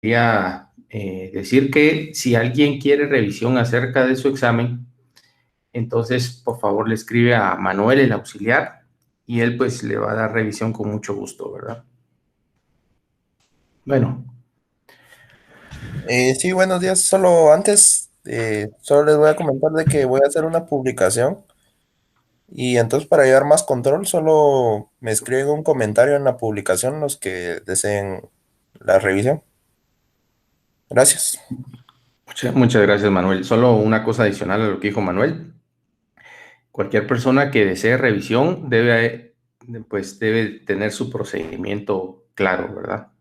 quería decir que si alguien quiere revisión acerca de su examen, entonces por favor le escribe a Manuel, el auxiliar, y él pues le va a dar revisión con mucho gusto, ¿verdad? Bueno. Sí, buenos días. Solo antes, solo les voy a comentar de que voy a hacer una publicación y entonces para llevar más control, solo me escriben un comentario en la publicación los que deseen la revisión. Gracias. Muchas gracias, Manuel. Solo una cosa adicional a lo que dijo Manuel. Cualquier persona que desee revisión debe tener su procedimiento claro, ¿verdad?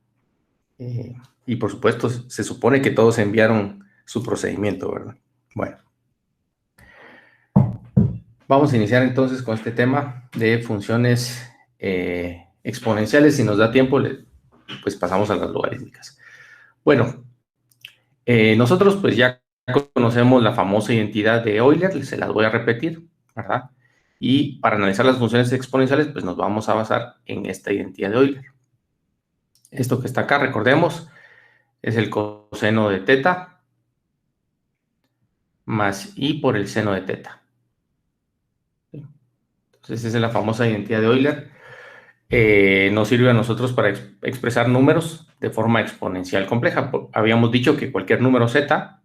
Eh, y por supuesto, se supone que todos enviaron su procedimiento, ¿verdad? Bueno, vamos a iniciar entonces con este tema de funciones exponenciales. Si nos da tiempo, pues pasamos a las logarítmicas. Bueno, nosotros pues ya conocemos la famosa identidad de Euler, se las voy a repetir, ¿verdad? Y para analizar las funciones exponenciales, pues nos vamos a basar en esta identidad de Euler. Esto que está acá, recordemos, es el coseno de teta más i por el seno de teta. Entonces, esa es la famosa identidad de Euler. Nos sirve a nosotros para expresar números de forma exponencial compleja. Habíamos dicho que cualquier número z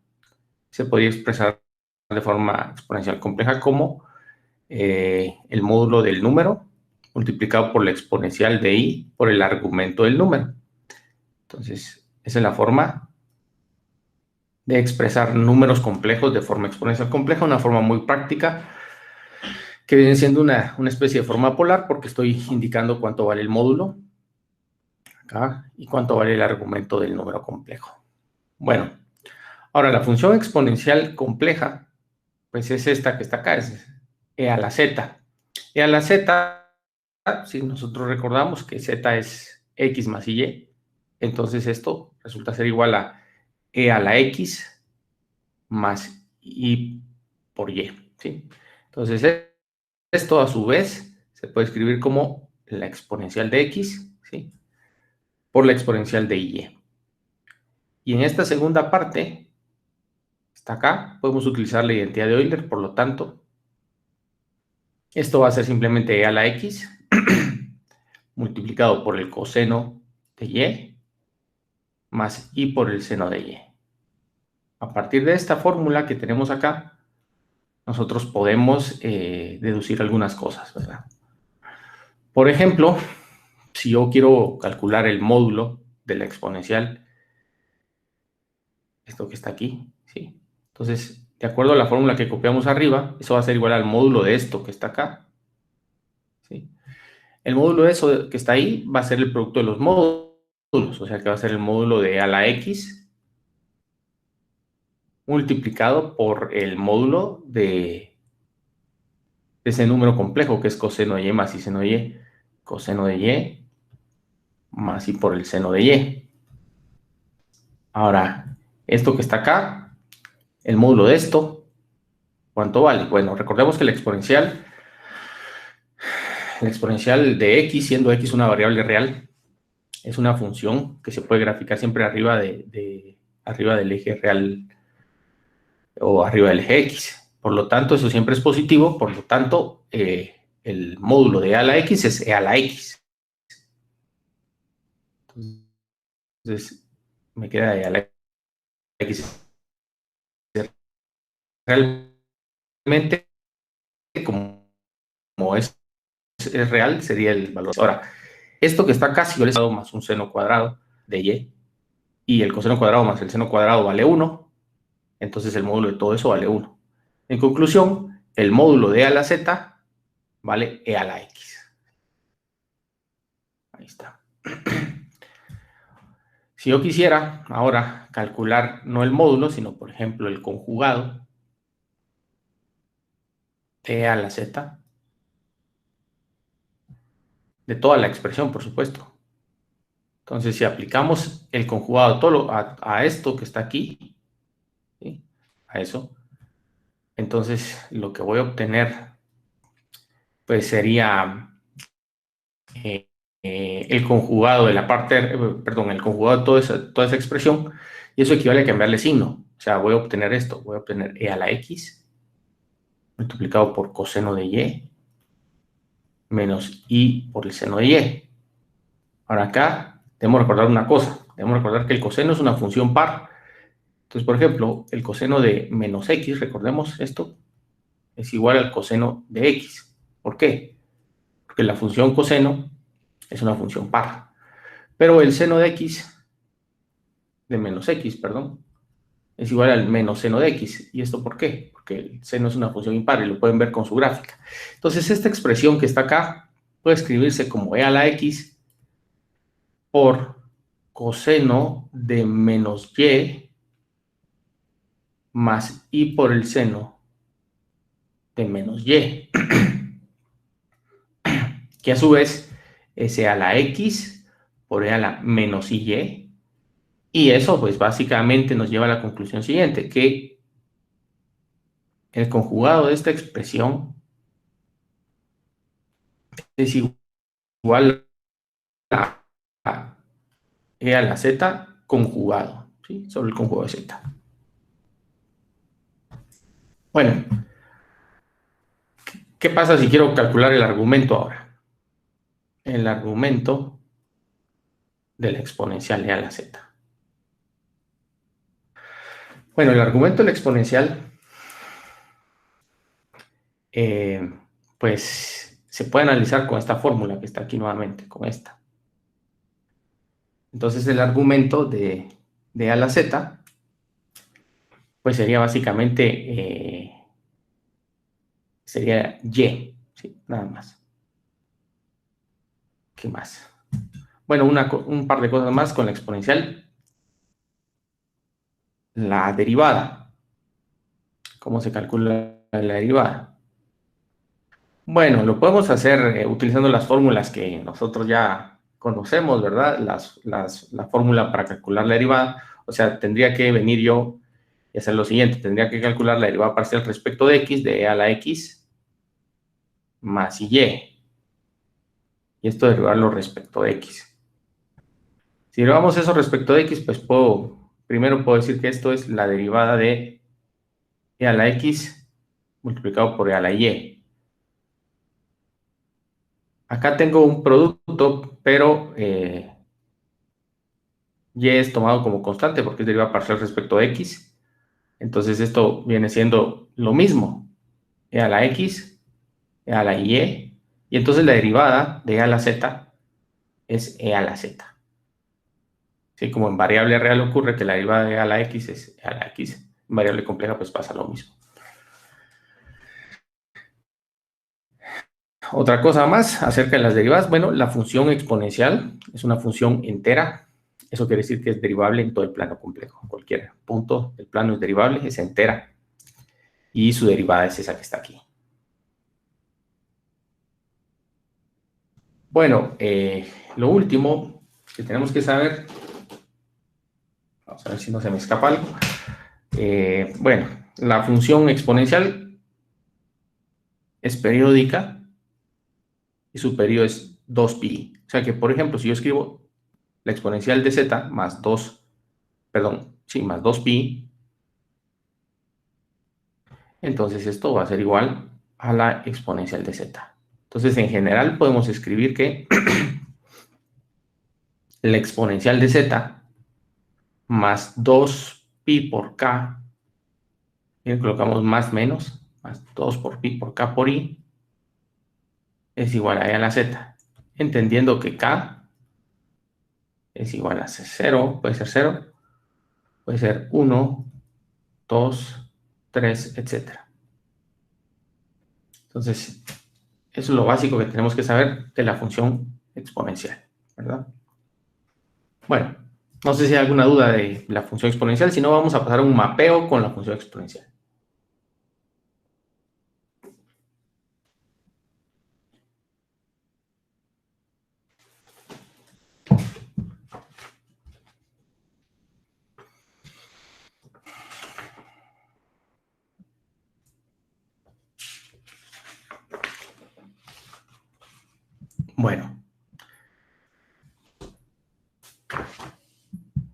se podía expresar de forma exponencial compleja como el módulo del número multiplicado por la exponencial de i por el argumento del número. Entonces, esa es la forma de expresar números complejos de forma exponencial compleja, una forma muy práctica que viene siendo una especie de forma polar porque estoy indicando cuánto vale el módulo acá y cuánto vale el argumento del número complejo. Bueno, ahora la función exponencial compleja, pues es esta que está acá, es e a la z. E a la z, si nosotros recordamos que z es x más y, entonces esto resulta ser igual a e a la x más y por y, ¿sí? Entonces esto a su vez se puede escribir como la exponencial de x, ¿sí? Por la exponencial de y. Y en esta segunda parte, está acá, podemos utilizar la identidad de Euler, por lo tanto, esto va a ser simplemente e a la x multiplicado por el coseno de y más i por el seno de y. A partir de esta fórmula que tenemos acá, nosotros podemos deducir algunas cosas, ¿verdad? Por ejemplo, si yo quiero calcular el módulo de la exponencial, esto que está aquí, ¿sí? Entonces, de acuerdo a la fórmula que copiamos arriba, eso va a ser igual al módulo de esto que está acá, ¿sí? El módulo de eso que está ahí va a ser el producto de los módulos, o sea que va a ser el módulo de a la x multiplicado por el módulo de ese número complejo que es coseno de y más y seno de y, coseno de y más y por el seno de y. Ahora, esto que está acá, el módulo de esto, ¿cuánto vale? Bueno, recordemos que la exponencial de x, siendo x una variable real, es una función que se puede graficar siempre arriba del eje real o arriba del eje x. Por lo tanto, eso siempre es positivo, por lo tanto, el módulo de a a la x es e a la x. Entonces, me queda e a la x. Realmente, como es real, sería el valor. Ahora, esto que está acá, si yo le he dado más un seno cuadrado de y el coseno cuadrado más el seno cuadrado vale 1, entonces el módulo de todo eso vale 1. En conclusión, el módulo de a la z vale e a la x. Ahí está. Si yo quisiera ahora calcular no el módulo, sino por ejemplo el conjugado de a la z, de toda la expresión, por supuesto. Entonces, si aplicamos el conjugado a esto que está aquí, ¿sí? A eso, entonces lo que voy a obtener pues sería el conjugado de la parte, perdón, el conjugado de toda esa expresión, y eso equivale a cambiarle signo. O sea, voy a obtener esto, voy a obtener e a la x multiplicado por coseno de y menos i por el seno de y. Ahora acá debemos recordar una cosa, debemos recordar que el coseno es una función par. Entonces, por ejemplo, el coseno de menos x, recordemos esto, es igual al coseno de x. ¿Por qué? Porque la función coseno es una función par. Pero el seno de x, de menos x, perdón, es igual al menos seno de x. ¿Y esto por qué? Porque el seno es una función impar y lo pueden ver con su gráfica. Entonces, esta expresión que está acá puede escribirse como e a la x por coseno de menos y más i por el seno de menos y, que a su vez es e a la x por e a la menos y. Y eso, pues básicamente nos lleva a la conclusión siguiente, que el conjugado de esta expresión es igual a e a la z conjugado, ¿sí? Sobre el conjugado de z. Bueno, ¿qué pasa si quiero calcular el argumento ahora? El argumento de la exponencial e a la z. Bueno, el argumento de la exponencial, pues se puede analizar con esta fórmula que está aquí nuevamente, con esta. Entonces el argumento de a la z, pues sería básicamente, sería y, ¿sí? Nada más. ¿Qué más? Bueno, un par de cosas más con la exponencial. La derivada. ¿Cómo se calcula la derivada? Bueno, lo podemos hacer utilizando las fórmulas que nosotros ya conocemos, ¿verdad? La fórmula para calcular la derivada. O sea, tendría que venir yo y hacer lo siguiente. Tendría que calcular la derivada parcial respecto de x, de e a la x, más y. Y esto derivarlo respecto de x. Si derivamos eso respecto de x, pues primero puedo decir que esto es la derivada de e a la x multiplicado por e a la y. Acá tengo un producto, pero y es tomado como constante porque es derivada parcial respecto de x. Entonces esto viene siendo lo mismo. E a la x, e a la y. Y entonces la derivada de e a la z es e a la z. Sí, como en variable real ocurre que la derivada de e a la x es e a la x. En variable compleja pues pasa lo mismo. Otra cosa más acerca de las derivadas. Bueno, la función exponencial es una función entera. Eso quiere decir que es derivable en todo el plano complejo. En cualquier punto del plano es derivable, es entera. Y su derivada es esa que está aquí. Bueno, lo último que tenemos que saber, vamos a ver si no se me escapa algo. Bueno, la función exponencial es periódica y su periodo es 2pi. O sea que, por ejemplo, si yo escribo la exponencial de z más 2, perdón, sí, más 2pi, entonces esto va a ser igual a la exponencial de z. Entonces, en general, podemos escribir que la exponencial de z más 2pi por k, y colocamos más 2 por pi por k por i, es igual a e a la z, entendiendo que k es igual a 0, puede ser 1, 2, 3, etc. Entonces, eso es lo básico que tenemos que saber de la función exponencial, ¿verdad? Bueno, no sé si hay alguna duda de la función exponencial, si no vamos a pasar a un mapeo con la función exponencial. Bueno,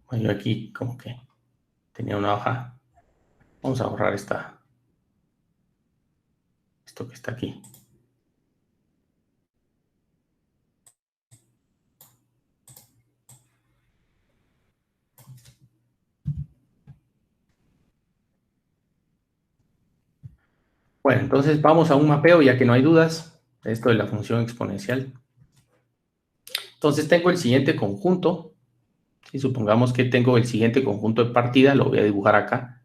Bueno, yo aquí como que tenía una hoja. Vamos a borrar esto que está aquí. Bueno, entonces vamos a un mapeo, ya que no hay dudas de esto de la función exponencial. Entonces tengo el siguiente conjunto. Y supongamos que tengo el siguiente conjunto de partida, lo voy a dibujar acá.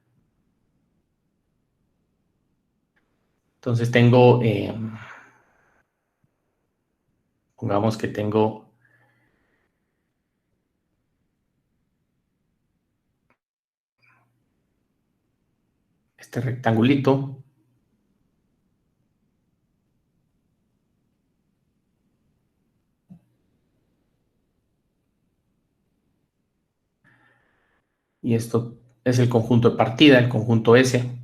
Entonces tengo, pongamos que tengo este rectangulito. Y esto es el conjunto de partida, el conjunto S.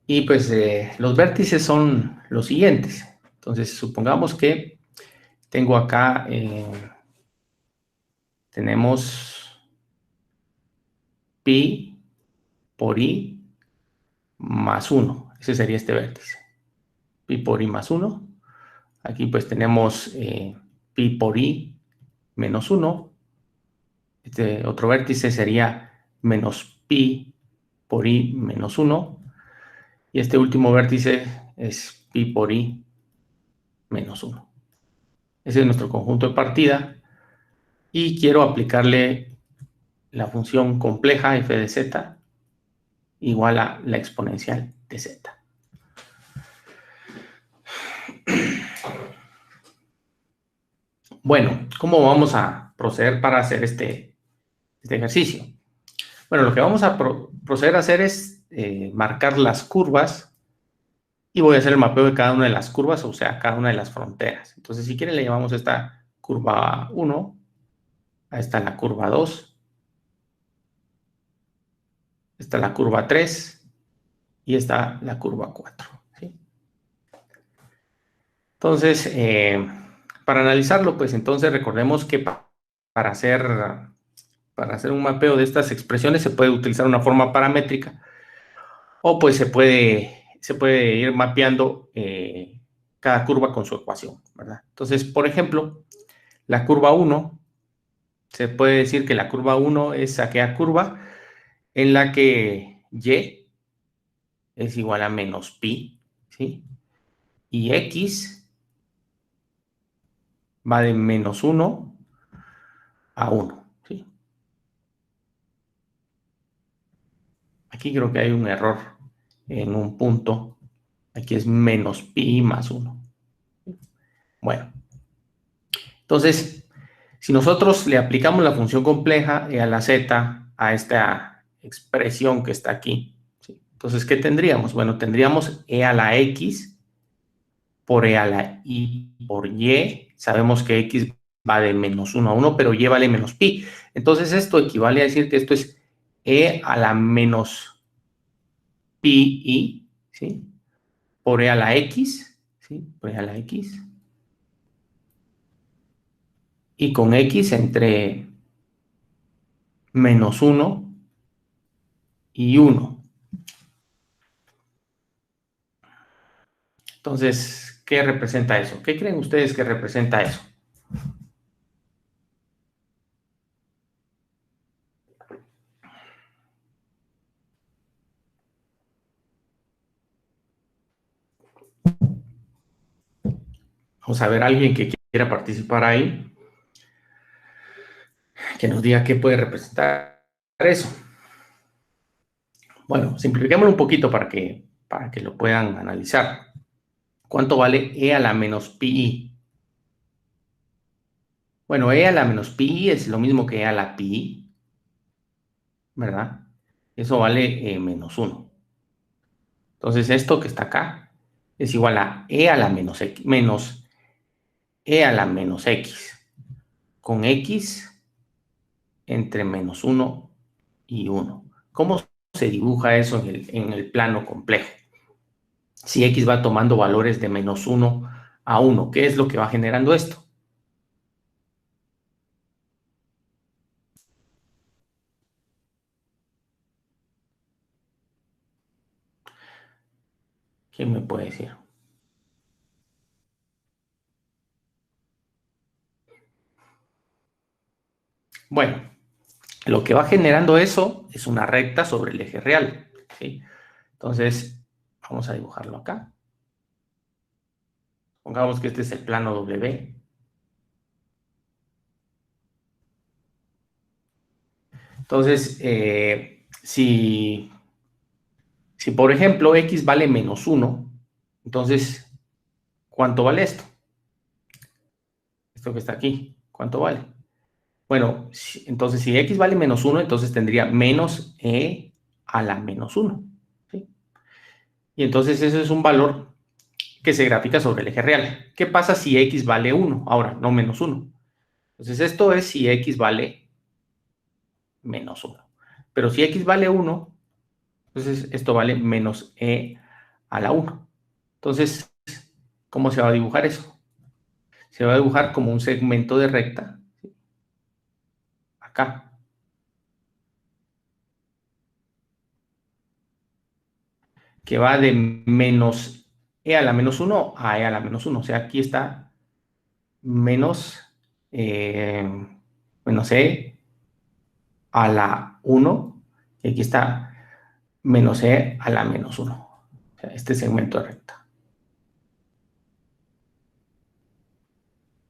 Y pues los vértices son los siguientes. Entonces supongamos que tengo acá, tenemos pi por i más 1. Ese sería este vértice. Pi por i más 1. Aquí pues tenemos pi por i menos 1. Este otro vértice sería menos pi por i menos 1. Y este último vértice es pi por i menos 1. Ese es nuestro conjunto de partida. Y quiero aplicarle la función compleja f de z igual a la exponencial de z. Bueno, ¿cómo vamos a proceder para hacer este ejercicio? Bueno, lo que vamos a proceder a hacer es marcar las curvas y voy a hacer el mapeo de cada una de las curvas, o sea, cada una de las fronteras. Entonces, si quieren, le llamamos esta curva 1, a esta la curva 2, esta la curva 3 y esta la curva 4. ¿Sí? Entonces, para analizarlo, pues entonces recordemos que para hacer un mapeo de estas expresiones se puede utilizar una forma paramétrica o pues se puede ir mapeando cada curva con su ecuación, ¿verdad? Entonces, por ejemplo, la curva 1, se puede decir que la curva 1 es aquella curva en la que y es igual a menos pi, ¿sí? Y x va de menos 1 a 1, ¿sí? Aquí creo que hay un error en un punto. Aquí es menos pi más 1. Bueno, entonces, si nosotros le aplicamos la función compleja e a la z a esta expresión que está aquí, ¿sí? Entonces, ¿qué tendríamos? Bueno, tendríamos e a la x por e a la y por y. Sabemos que x va de menos 1 a 1, pero y vale menos pi. Entonces, esto equivale a decir que esto es e a la menos pi i, ¿sí? Por e a la x, ¿sí? Por e a la x. Y con x entre menos 1 y 1. Entonces, ¿qué representa eso? ¿Qué creen ustedes que representa eso? Vamos a ver a alguien que quiera participar ahí, que nos diga qué puede representar eso. Bueno, simplifiquémoslo un poquito para que lo puedan analizar. ¿Cuánto vale e a la menos pi i? Bueno, e a la menos pi i es lo mismo que e a la pi i, ¿verdad? Eso vale menos 1. Entonces, esto que está acá es igual a e a la menos x, menos e a la menos x, con x entre menos 1 y 1. ¿Cómo se dibuja eso en el plano complejo? Si x va tomando valores de menos 1 a 1, ¿qué es lo que va generando esto? ¿Quién me puede decir? Bueno, lo que va generando eso es una recta sobre el eje real, ¿sí? Entonces, vamos a dibujarlo acá. Pongamos que este es el plano W. Entonces, si por ejemplo x vale -1, entonces, ¿cuánto vale esto? Esto que está aquí, ¿cuánto vale? Bueno, entonces si x vale -1, entonces tendría menos e a la -1. ¿Sí? Y entonces eso es un valor que se grafica sobre el eje real. ¿Qué pasa si x vale 1? Ahora, no -1. Entonces esto es si x vale -1. Pero si x vale 1, entonces esto vale menos e a la 1. Entonces, ¿cómo se va a dibujar eso? Se va a dibujar como un segmento de recta, ¿sí? Acá, que va de menos e a la -1 a e a la -1. O sea, aquí está menos, eh, menos e a la 1 y aquí está menos e a la -1. O sea, este segmento de recta.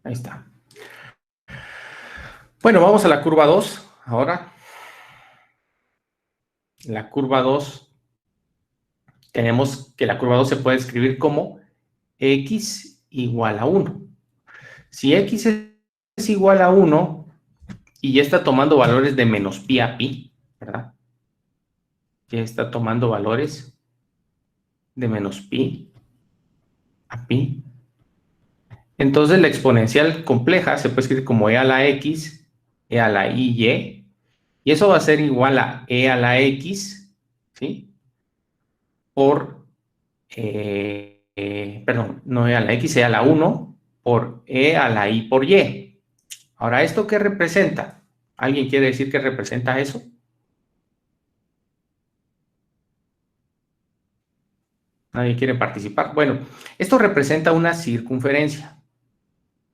Ahí está. Bueno, vamos a la curva 2 ahora. La curva 2, tenemos que la curva 2 se puede escribir como x igual a 1. Si x es igual a 1 y ya está tomando valores de menos pi a pi, ¿verdad? Ya está tomando valores de menos pi a pi. Entonces la exponencial compleja se puede escribir como e a la x, e a la y, y eso va a ser igual a e a la x, ¿sí? Por, perdón, no e a la x, e a la 1 por e a la y por y. Ahora, ¿esto qué representa? ¿Alguien quiere decir qué representa eso? ¿Nadie quiere participar? Bueno, esto representa una circunferencia.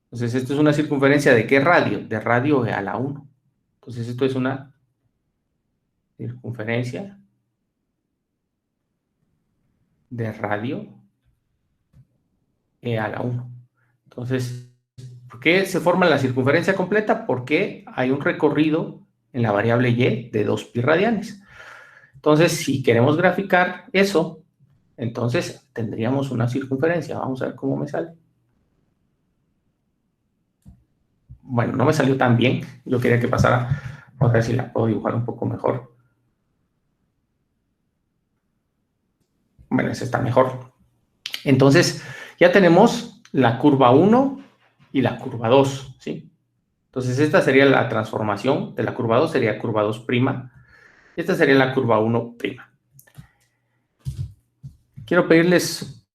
Entonces, esto es una circunferencia ¿de qué radio? De radio a la 1. Entonces, esto es una circunferencia de radio a la 1. Entonces, ¿por qué se forma la circunferencia completa? Porque hay un recorrido en la variable y de 2 pi radianes. Entonces, si queremos graficar eso, entonces tendríamos una circunferencia. Vamos a ver cómo me sale. Bueno, no me salió tan bien. Yo quería que pasara. Vamos a ver si la puedo dibujar un poco mejor. Bueno, esa está mejor. Entonces, ya tenemos la curva 1 y la curva 2, ¿sí? Entonces, esta sería la transformación de la curva 2, sería curva 2'. Esta sería la curva 1'. Quiero pedirles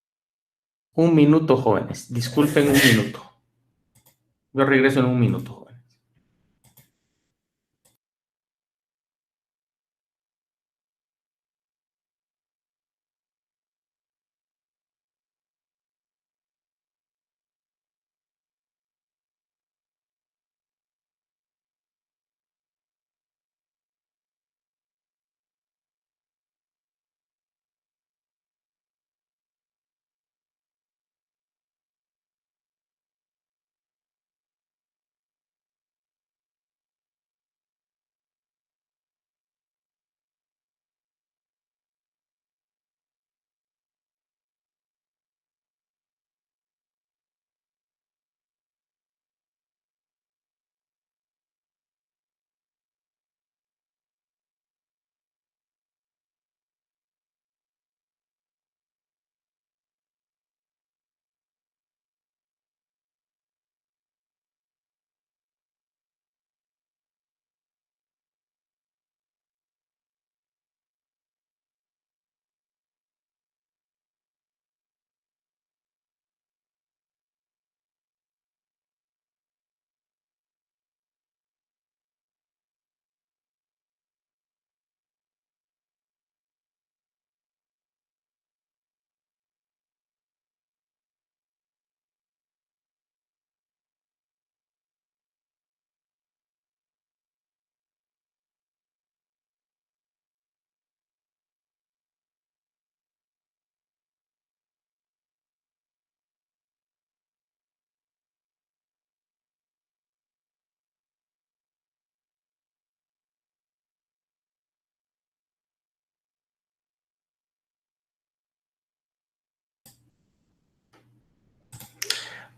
un minuto, jóvenes. Disculpen un minuto. Yo regreso en un minuto.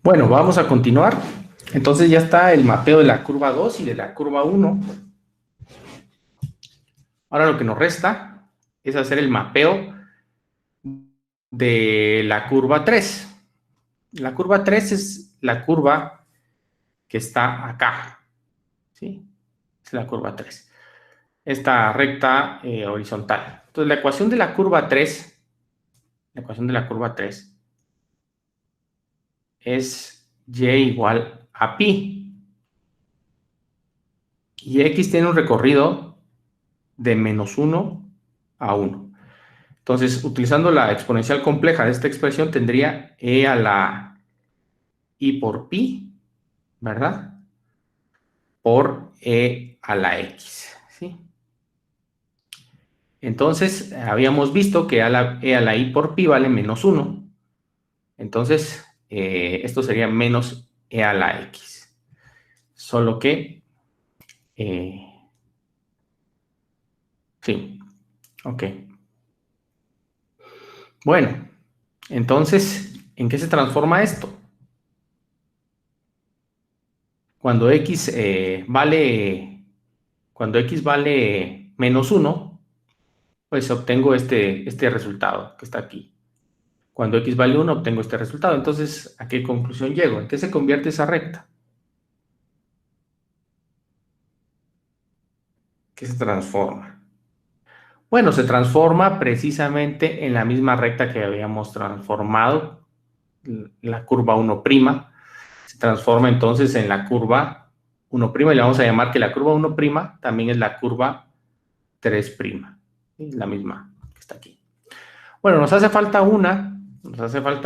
Bueno, vamos a continuar. Entonces ya está el mapeo de la curva 2 y de la curva 1. Ahora lo que nos resta es hacer el mapeo de la curva 3. La curva 3 es la curva que está acá, ¿sí? Es la curva 3. Esta recta horizontal. Entonces la ecuación de la curva 3 es y igual a pi. Y x tiene un recorrido de menos 1 a 1. Entonces, utilizando la exponencial compleja de esta expresión, tendría e a la i por pi, ¿verdad? Por e a la x, ¿sí? Entonces, habíamos visto que e a la i por pi vale menos 1. Entonces, esto sería menos e a la x. Solo que, sí, ok. Bueno, entonces, ¿en qué se transforma esto? Cuando x vale menos 1, pues obtengo este resultado que está aquí. Cuando x vale 1, obtengo este resultado. Entonces, ¿a qué conclusión llego? ¿En qué se convierte esa recta? ¿Qué se transforma? Bueno, se transforma precisamente en la misma recta que habíamos transformado, la curva 1'. Se transforma entonces en la curva 1', y le vamos a llamar que la curva 1' también es la curva 3'. Es la misma que está aquí. Bueno, nos hace falta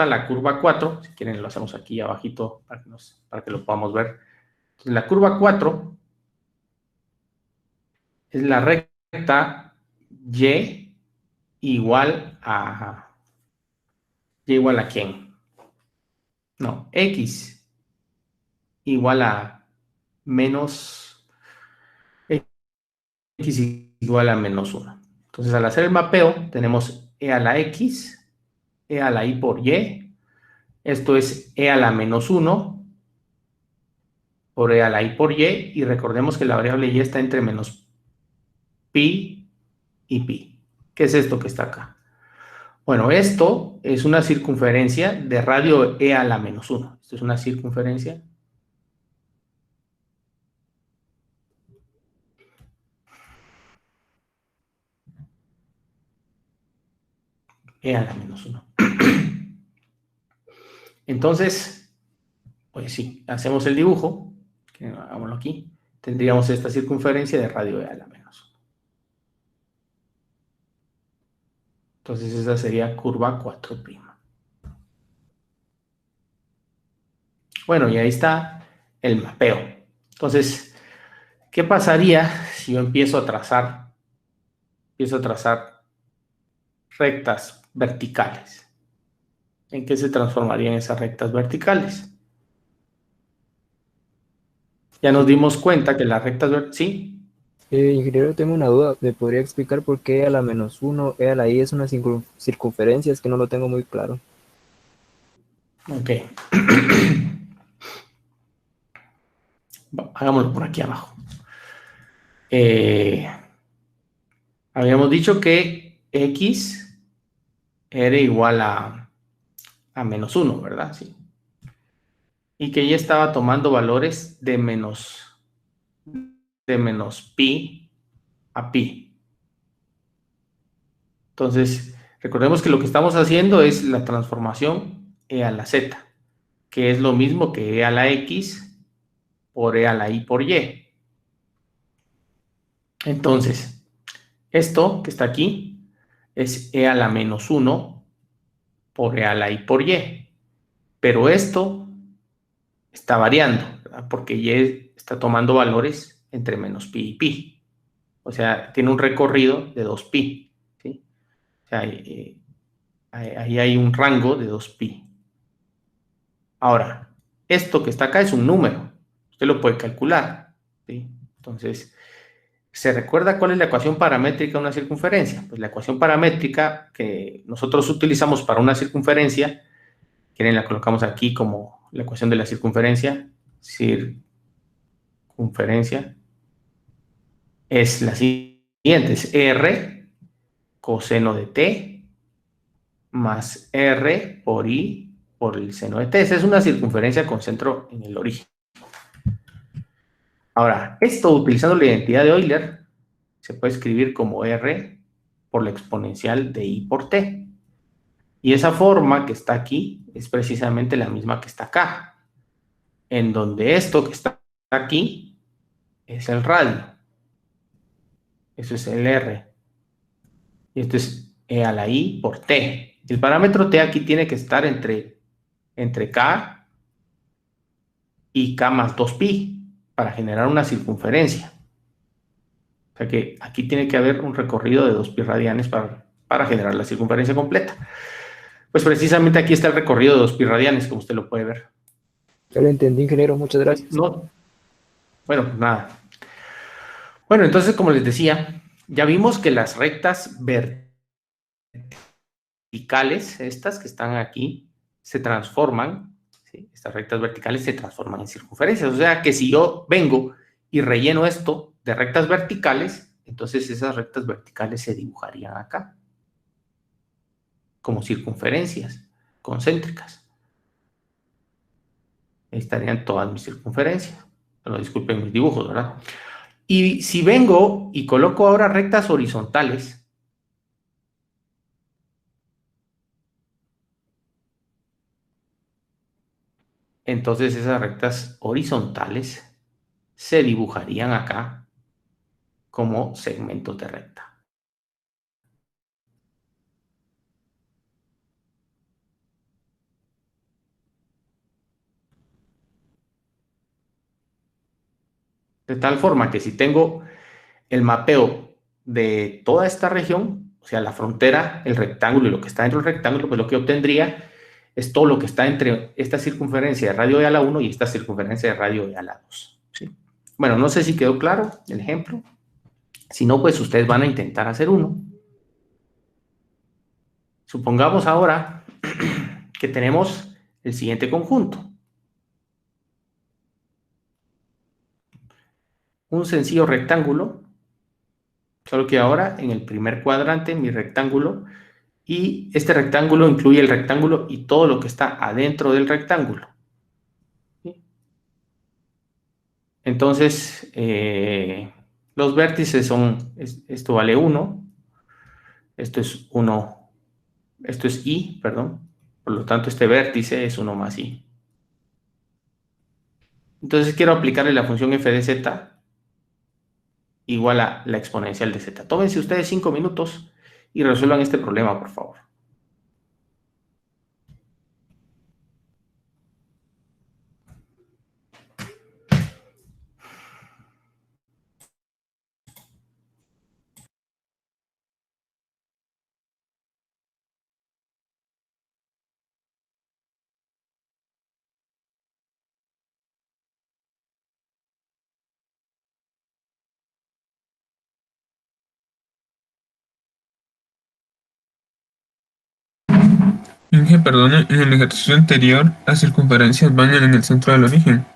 la curva 4. Si quieren, lo hacemos aquí abajito para que lo podamos ver. Entonces, la curva 4 es la recta y igual a... ¿Y igual a quién? No, x igual a menos... x igual a menos 1. Entonces, al hacer el mapeo, tenemos e a la x, e a la i por y. Esto es e a la menos 1 por e a la i por y. Y recordemos que la variable y está entre menos pi y pi. ¿Qué es esto que está acá? Bueno, esto es una circunferencia de radio e a la menos 1. Esto es una circunferencia e a la menos 1. Entonces, pues sí, hacemos el dibujo, hagámoslo aquí, tendríamos esta circunferencia de radio e a la menos 1. Entonces esa sería curva 4'. Bueno, y ahí está el mapeo. Entonces, ¿qué pasaría si yo empiezo a trazar rectas verticales? ¿En qué se transformarían esas rectas verticales? Ya nos dimos cuenta que las rectas verticales... ¿Sí? Ingeniero, tengo una duda. ¿Me podría explicar por qué a la menos 1, e a la i es una circunferencia? Es que no lo tengo muy claro. Ok. Hagámoslo por aquí abajo. Habíamos dicho que x era igual a menos 1, ¿verdad? Sí. Y que ya estaba tomando valores de menos pi a pi. Entonces, recordemos que lo que estamos haciendo es la transformación e a la z, que es lo mismo que e a la x por e a la i por y. Entonces, esto que está aquí es e a la menos 1 por e a la i por y. Pero esto está variando, ¿verdad? Porque y está tomando valores entre menos pi y pi. O sea, tiene un recorrido de 2pi. ¿Sí? O sea, ahí hay un rango de 2pi. Ahora, esto que está acá es un número. Usted lo puede calcular. ¿Sí? Entonces, ¿se recuerda cuál es la ecuación paramétrica de una circunferencia? Pues la ecuación paramétrica que nosotros utilizamos para una circunferencia, quieren la colocamos aquí como la ecuación de la circunferencia es la siguiente, es R coseno de t más R por I por el seno de t. Esa es una circunferencia con centro en el origen. Ahora, esto utilizando la identidad de Euler, se puede escribir como R por la exponencial de I por t. Y esa forma que está aquí es precisamente la misma que está acá, en donde esto que está aquí es el radio. Eso es el R. Y esto es E a la I por T. El parámetro T aquí tiene que estar entre K y K más 2pi para generar una circunferencia. O sea que aquí tiene que haber un recorrido de 2pi radianes para generar la circunferencia completa. Pues precisamente aquí está el recorrido de 2pi radianes, como usted lo puede ver. Ya lo entendí, ingeniero, muchas gracias. No, bueno, pues nada. Bueno, entonces, como les decía, ya vimos que las rectas verticales, estas que están aquí, se transforman, ¿sí? Estas rectas verticales se transforman en circunferencias. O sea que si yo vengo y relleno esto de rectas verticales, entonces esas rectas verticales se dibujarían acá, como circunferencias concéntricas. Ahí estarían todas mis circunferencias. Pero disculpen mis dibujos, ¿verdad? Y si vengo y coloco ahora rectas horizontales, entonces esas rectas horizontales se dibujarían acá como segmentos de recta. De tal forma que si tengo el mapeo de toda esta región, o sea, la frontera, el rectángulo y lo que está dentro del rectángulo, pues lo que obtendría es todo lo que está entre esta circunferencia de radio E a la 1 y esta circunferencia de radio E a la 2. ¿Sí? Bueno, no sé si quedó claro el ejemplo. Si no, pues ustedes van a intentar hacer uno. Supongamos ahora que tenemos el siguiente conjunto. Un sencillo rectángulo, solo que ahora en el primer cuadrante mi rectángulo, y este rectángulo incluye el rectángulo y todo lo que está adentro del rectángulo. ¿Sí? Entonces, los vértices son, esto vale 1, esto es 1, esto es I, perdón, por lo tanto este vértice es 1 más I. Entonces quiero aplicarle la función f de z igual a la exponencial de z. Tómense ustedes 5 minutos y resuelvan este problema, por favor. Inge, perdone, en el ejercicio anterior, las circunferencias van en el centro del origen.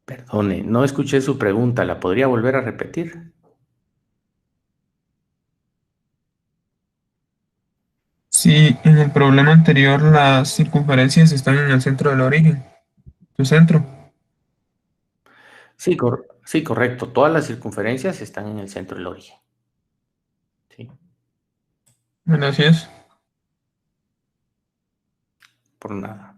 Perdone, no escuché su pregunta. ¿La podría volver a repetir? Si en el problema anterior las circunferencias están en el centro del origen, su centro. Sí, sí, correcto. Todas las circunferencias están en el centro del origen. Sí, Gracias. por nada.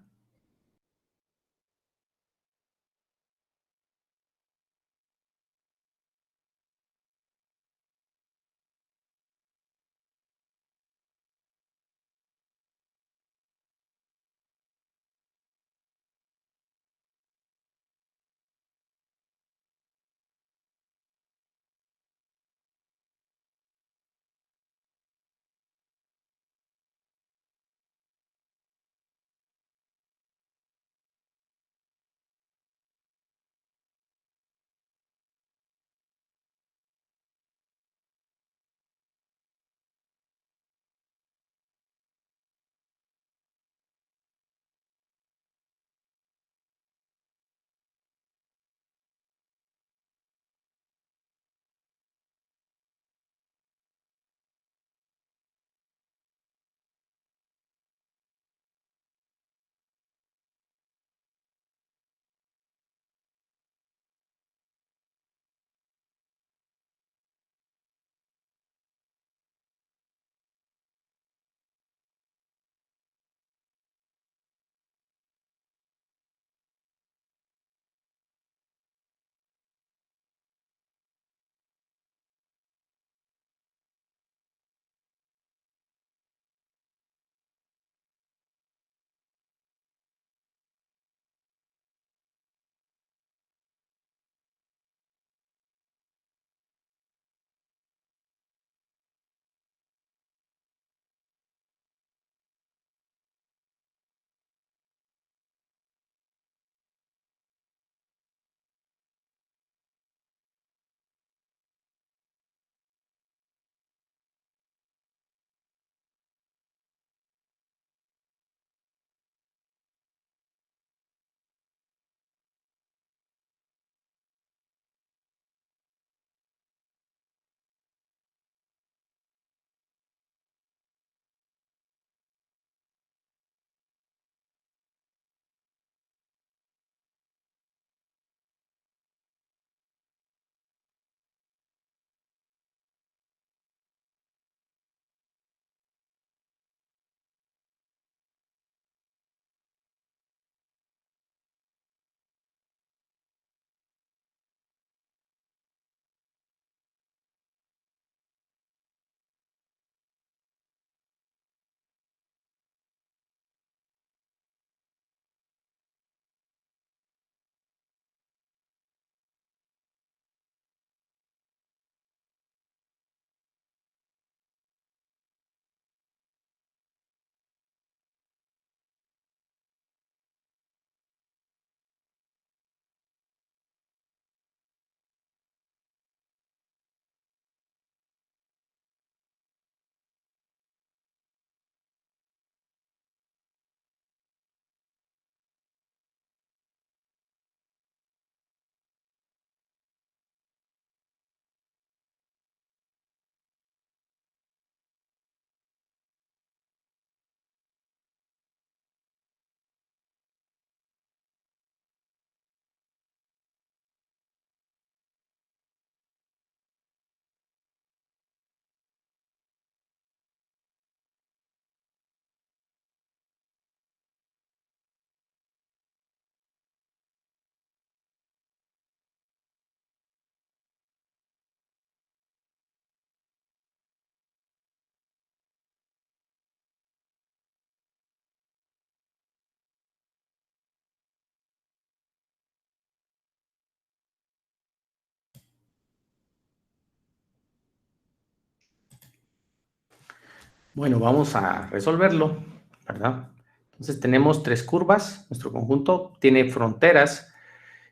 Bueno, vamos a resolverlo, ¿verdad? Entonces tenemos 3 curvas, nuestro conjunto tiene fronteras,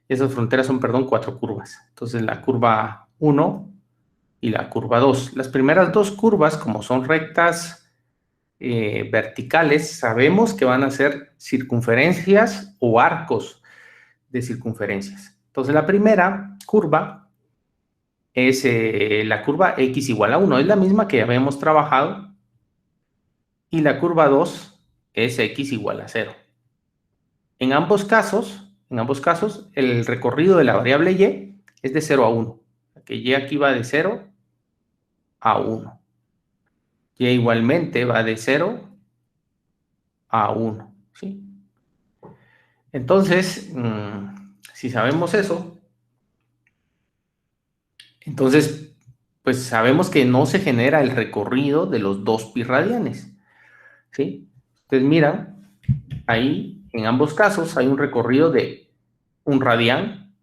y esas fronteras son, perdón, 4 curvas. Entonces la curva 1 y la curva 2. Las primeras 2 curvas, como son rectas verticales, sabemos que van a ser circunferencias o arcos de circunferencias. Entonces la primera curva es la curva x igual a 1, es la misma que habíamos trabajado, y la curva 2 es x igual a 0. En ambos casos, el recorrido de la variable y es de 0 a 1, que y aquí va de 0 a 1. Y igualmente va de 0 a 1, ¿sí? Entonces, si sabemos eso, entonces, pues sabemos que no se genera el recorrido de los 2 pi radianes, ¿sí? Entonces, mira, ahí en ambos casos hay un recorrido de 1 radián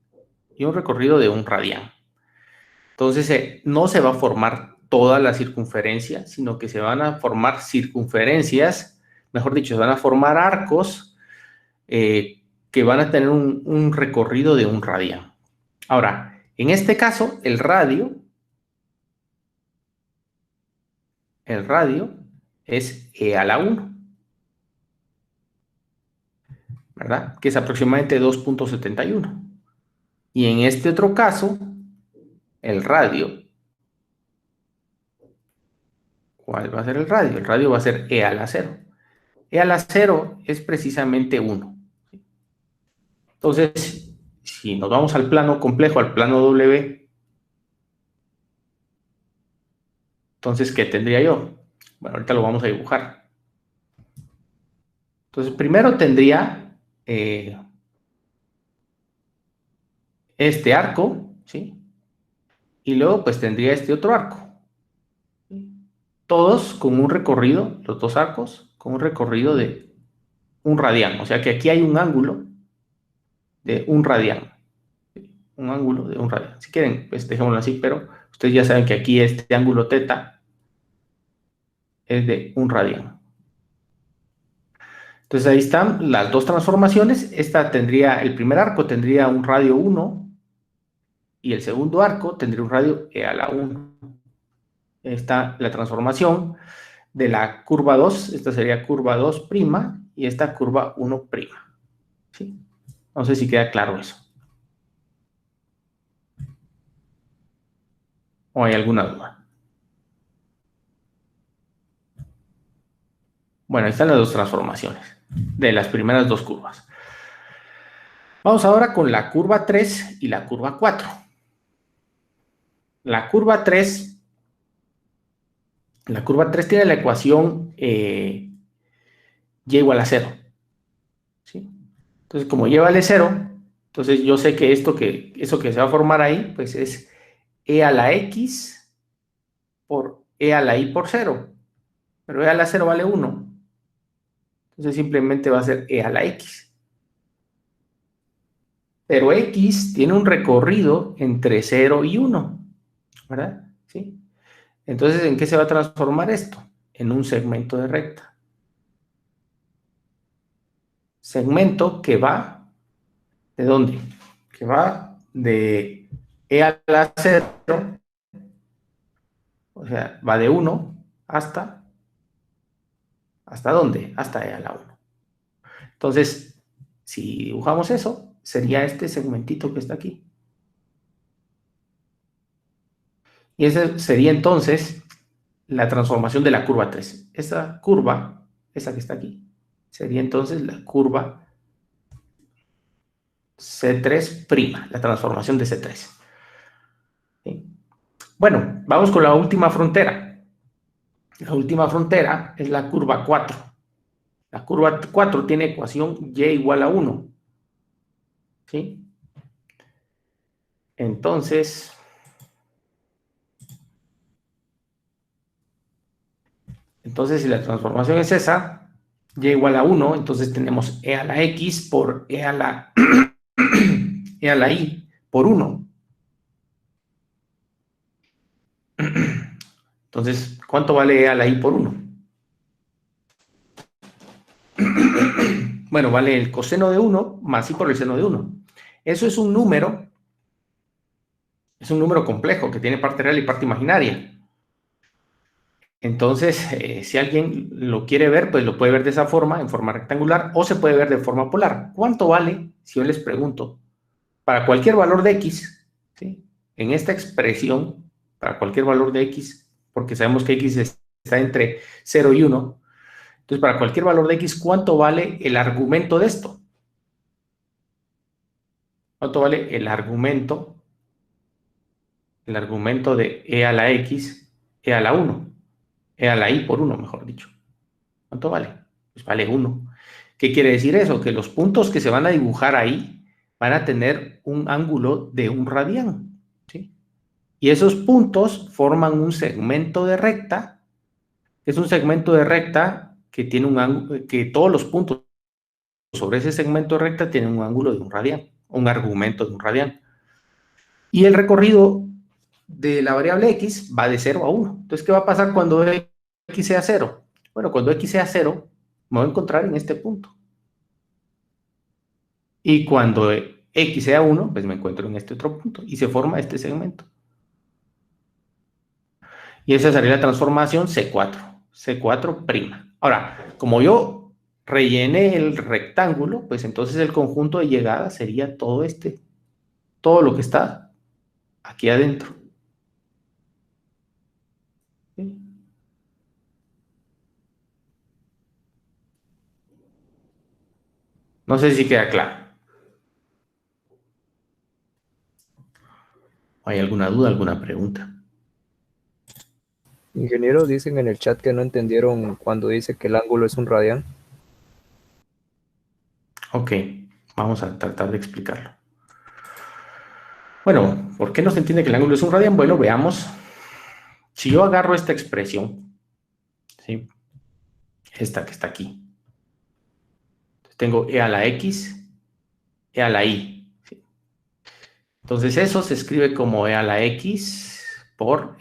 y un recorrido de 1 radián. Entonces, no se va a formar toda la circunferencia, sino que se van a formar circunferencias, mejor dicho, se van a formar arcos que van a tener un recorrido de 1 radián. Ahora, en este caso, el radio es e a la 1, ¿verdad? Que es aproximadamente 2.71. Y en este otro caso, el radio, ¿cuál va a ser el radio? El radio va a ser e a la 0. E a la 0 es precisamente 1. Entonces, si nos vamos al plano complejo, al plano W, entonces, ¿qué tendría yo? Bueno, ahorita lo vamos a dibujar. Entonces, primero tendría este arco, ¿sí? Y luego, pues, tendría este otro arco. Todos con un recorrido, los 2 arcos, con un recorrido de 1 radián. O sea que aquí hay un ángulo de 1 radián. Un ángulo de 1 radián. Si quieren, pues dejémoslo así, pero ustedes ya saben que aquí este ángulo teta es de 1 radián. Entonces ahí están las 2 transformaciones. El primer arco tendría un radio 1 y el segundo arco tendría un radio e a la 1. Está la transformación de la curva 2, esta sería curva 2' y esta curva 1'. ¿Sí? No sé si queda claro eso. ¿O hay alguna duda? Bueno, ahí están las 2 transformaciones de las primeras 2 curvas. Vamos ahora con la curva 3 y la curva 4. La curva 3 tiene la ecuación y igual a 0. ¿Sí? Entonces, como y vale 0, entonces yo sé que eso que se va a formar ahí, pues es e a la x por e a la y por 0. Pero e a la 0 vale 1. Entonces simplemente va a ser e a la x. Pero x tiene un recorrido entre 0 y 1, ¿verdad? ¿Sí? Entonces, ¿en qué se va a transformar esto? En un segmento de recta. Segmento que va, ¿de dónde? Que va de e a la 0, o sea, va de 1 ¿hasta dónde? Hasta e a la 1. Entonces, si dibujamos eso, sería este segmentito que está aquí. Y esa sería entonces la transformación de la curva 3. Esa curva, esa que está aquí, sería entonces la curva C3', la transformación de C3. ¿Sí? Bueno, vamos con la última frontera. La última frontera es la curva 4. La curva 4 tiene ecuación y igual a 1. ¿Sí? Entonces, si la transformación es esa, y igual a 1, entonces tenemos e a la x por e a la, e a la y por 1. Entonces, ¿cuánto vale e a la y por 1? bueno, vale el coseno de 1 más I por el seno de 1. Eso es un número complejo que tiene parte real y parte imaginaria. Entonces, si alguien lo quiere ver, pues lo puede ver de esa forma, en forma rectangular, o se puede ver de forma polar. ¿Cuánto vale, si yo les pregunto, para cualquier valor de x, ¿sí? En esta expresión, para cualquier valor de x, porque sabemos que x está entre 0 y 1, entonces para cualquier valor de x, ¿cuánto vale el argumento de esto? ¿Cuánto vale el argumento de e a la x, e a la 1, e a la i por 1, mejor dicho? ¿Cuánto vale? Pues vale 1. ¿Qué quiere decir eso? Que los puntos que se van a dibujar ahí van a tener un ángulo de 1 radián, ¿sí? Y esos puntos forman un segmento de recta. Es un segmento de recta que tiene un ángulo, que todos los puntos sobre ese segmento de recta tienen un ángulo de 1 radián, un argumento de 1 radián. Y el recorrido de la variable x va de 0 a 1. Entonces, ¿qué va a pasar cuando x sea 0? Bueno, cuando x sea 0, me voy a encontrar en este punto. Y cuando x sea 1, pues me encuentro en este otro punto. Y se forma este segmento. Y esa sería la transformación C4. C4'. Ahora, como yo rellené el rectángulo, pues entonces el conjunto de llegada sería todo todo lo que está aquí adentro. ¿Sí? No sé si queda claro. ¿Hay alguna duda, alguna pregunta? Ingeniero, dicen en el chat que no entendieron cuando dice que el ángulo es 1 radián. Ok, vamos a tratar de explicarlo. Bueno, ¿por qué no se entiende que el ángulo es 1 radián? Bueno, veamos. Si yo agarro esta expresión, ¿sí? Esta que está aquí. Tengo e a la x, e a la y. ¿Sí? Entonces eso se escribe como e a la x por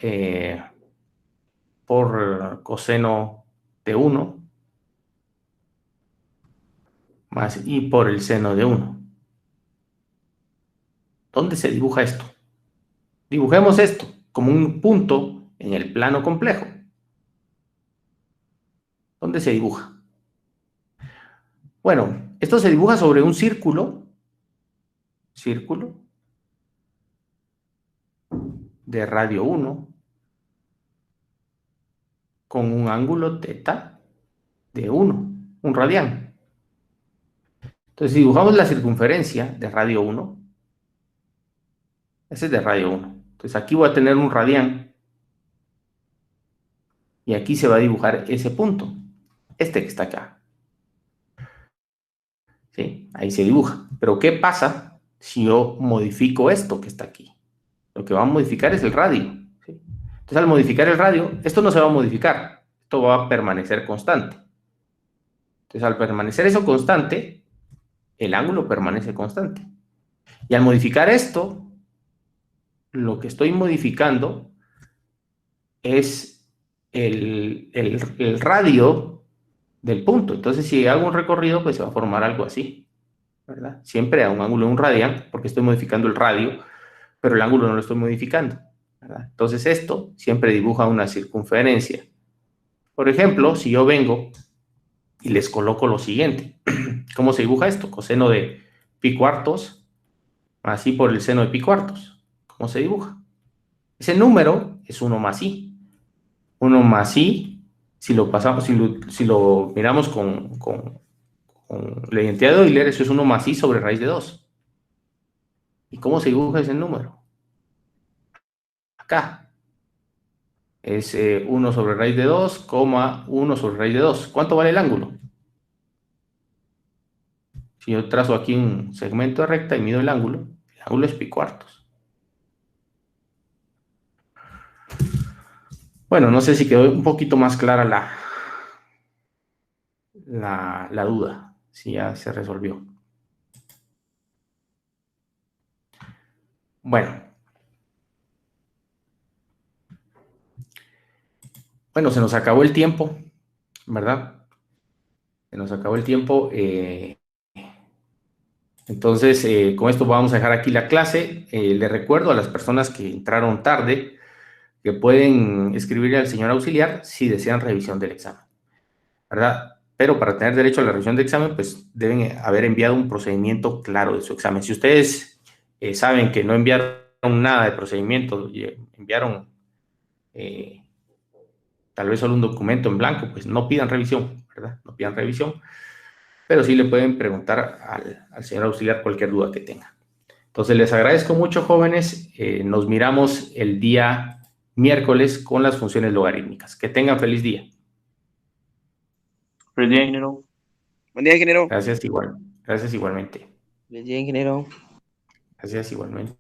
coseno de 1 más y por el seno de 1. ¿Dónde se dibuja esto? Dibujemos esto como un punto en el plano complejo. ¿Dónde se dibuja? Bueno, esto se dibuja sobre un círculo de radio 1 con un ángulo θ de 1, un radián. Entonces, si dibujamos la circunferencia de radio 1, ese es de radio 1. Entonces, aquí voy a tener un radián y aquí se va a dibujar ese punto, este que está acá. ¿Sí? Ahí se dibuja. Pero, ¿qué pasa si yo modifico esto que está aquí? Lo que va a modificar es el radio. ¿Sí? Entonces, al modificar el radio, esto no se va a modificar, esto va a permanecer constante. Entonces, al permanecer eso constante, el ángulo permanece constante. Y al modificar esto, lo que estoy modificando es el radio del punto. Entonces, si hago un recorrido, pues se va a formar algo así, ¿verdad? Siempre a un ángulo de 1 radián, porque estoy modificando el radio, pero el ángulo no lo estoy modificando, ¿verdad? Entonces, esto siempre dibuja una circunferencia. Por ejemplo, si yo vengo y les coloco lo siguiente. ¿Cómo se dibuja esto? Coseno de pi cuartos, así por el seno de pi cuartos. ¿Cómo se dibuja? Ese número es 1 más i. 1 más i, si lo pasamos, si lo miramos con la identidad de Euler, eso es 1 más i sobre raíz de 2. ¿Y cómo se dibuja ese número? Acá. Es 1 sobre raíz de 2, 1 sobre raíz de 2. ¿Cuánto vale el ángulo? Si yo trazo aquí un segmento de recta y mido el ángulo es pi cuartos. Bueno, no sé si quedó un poquito más clara la duda, si ya se resolvió. Bueno, se nos acabó el tiempo, ¿verdad? Se nos acabó el tiempo. Entonces, con esto vamos a dejar aquí la clase. Les recuerdo a las personas que entraron tarde que pueden escribirle al señor auxiliar si desean revisión del examen, ¿verdad? Pero para tener derecho a la revisión del examen, pues deben haber enviado un procedimiento claro de su examen. Si ustedes saben que no enviaron nada de procedimiento, y enviaron tal vez solo un documento en blanco, pues no pidan revisión, ¿verdad? No pidan revisión, pero sí le pueden preguntar al señor auxiliar cualquier duda que tenga. Entonces, les agradezco mucho, jóvenes. Nos miramos el día miércoles con las funciones logarítmicas. Que tengan feliz día. Feliz día, ingeniero. Buen día, ingeniero. Gracias igual. Gracias igualmente. Buen día, ingeniero. Gracias igualmente.